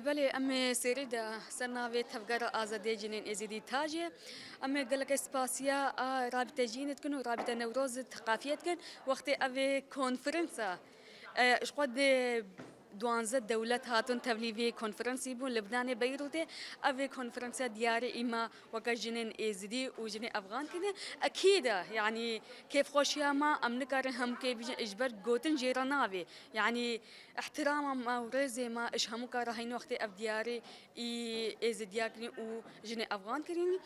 بله أمي سيريدا سنة في تفجر آزادي جنين إزدي تاجي أمي قال لك إسباسيا رابطة جينت كن ورابطة نوروز ثقافية كن وقت أبي كونفرنسا إيش قد دوانزة دولة هاتون تبليفي كونفرنسي بون لبنان بيروتي أبي كونفرنسا دياري إما وكا جنين إزدي وجنين أفغان كده أكيد يعني كيف خوشيا ما أمنكر هم كيف إجبر جوتن جيرانابي يعني احترام ما ورزي ما إيش هم كارهين وقت أفدياري إزدياكني وجنين أفغان كريني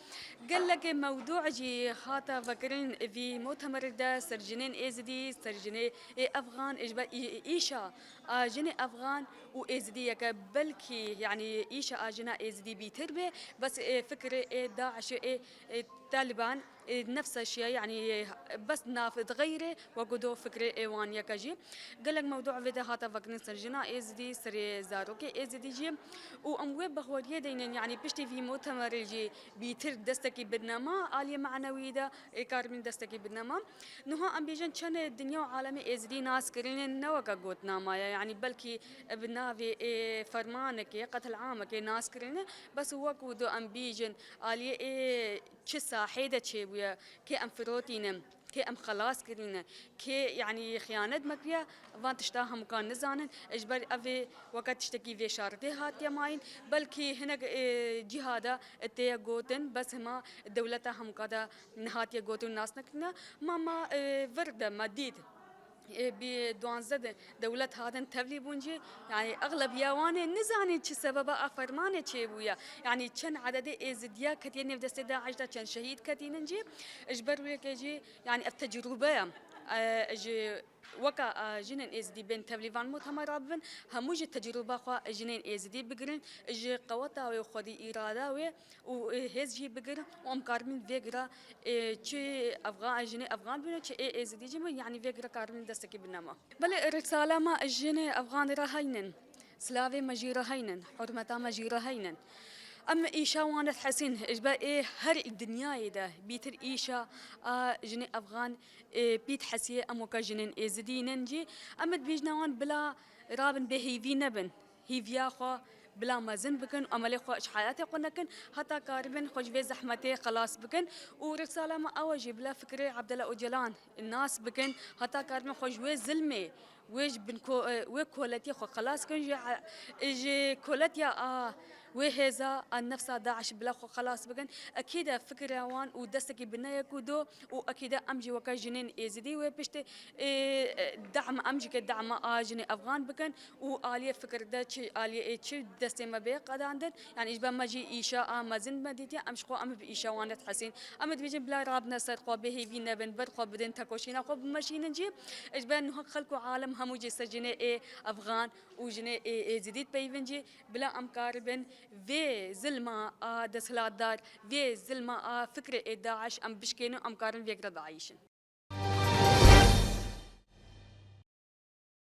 قال لك موضوع جي خاطر فكرين في مؤتمر ده سرجنين إزدي سرجنين أفغان إجبر إيشا جنين أفغان وإزدي بلكي يعني إيشا أجنا إزدي بيتربي بس فكرة داعش طالبان نفس الشيء يعني بس نافذ غيره وقدو فكرة إيوان يكجي قال لك موضوع فيدا هاتا فكرين سرجنا إزدي سري زاروكي إزدي جي وأموي بخورية دينين يعني بشتي في مؤتمر جي بيتر دستكي بدنما آلية معنوية دا كارمين دستكي بدنما نها أم بيجن كان الدنيا وعالمي إزدي ناس كرين نوكا قوت ناما يعني بلكي بنافي فرمانك قتل عامك ناس كرين بس هو كودو أم بيجن آلية تشسا حيدة تشيبويا كي أم فروتينم كي أم خلاص كرينا كي يعني خيانة مكريا فان تشتاها مكان نزانن إجبار أفي وقت تشتكي في شارتي هات يماين بلكي هنا جهادا التيا جوتن بس هما دولتها هم كذا نهات يجوتن ناس نكنا ماما وردة مديد بدوانزة دولة هذا تبلي بونجي يعني أغلب يواني نزاني شو سبب أفرمانة شيبويا يعني كان عدد إزديا كتير نفس داعش ده كان شهيد كتير نجي إجبر ويكجي يعني التجربة أجي وكا جنين إزدي بين تبليفان متمرابن هموج التجربة خوا جنين إزدي بقرن إجي قوتا ويخدي إرادة وهزجي بقرن وأمكار من فيجرا شيء أفغان جنين أفغان بنا شيء إزدي جم يعني فيجرا كارمن دستكي بنما بل الرسالة ما جنين أفغان رهينن سلافي مجيرة هينن حرمتا مجيرة هينن أما إيشا وانا حسين إجبا هر الدنيا ده بيتر إيشا جنين أفغان بيت حسيه أموكا جنين إزدينن جي أما بيجنا وان بلا رابن بهيفي نبن هيفيا خوا بلا مازن بكن عملي خوش حياتي قلنا كن حتى كاربن خوش في زحمتي خلاص بكن ورسالة ما أوجي بلا فكرة عبد الله أوجلان الناس بكن حتى كاربن خوش في زلمة ويش بنكو وكولتي خو خلاص كن جي كولتيا وهذا النفس داعش بلا خو خلاص بكن أكيد فكرة وان ودستكي بنايا كودو وأكيد أمجي وكا جنين إزدي وبشت دعم أمجي كدعم جنين أفغان بكن وآلية فكرة دا آلية دستي ما بيه قاد عندن يعني إجبا ما جي إيشاء ما زند مديتي أمش خو أم بإيشاء وانت حسين أم بيجي بلا رابنا سر خو به فينا بن بر خو بدن تكوشينا خو بمشينا نجي إجبا إنه خلقوا عالم همو جي سجنة أفغان وجنة زديد بيفنجي بلا أمكار بن في زلمة دسلات دار في زلمة فكرة داعش أم بشكينو أمكارن فيقرا بعيشن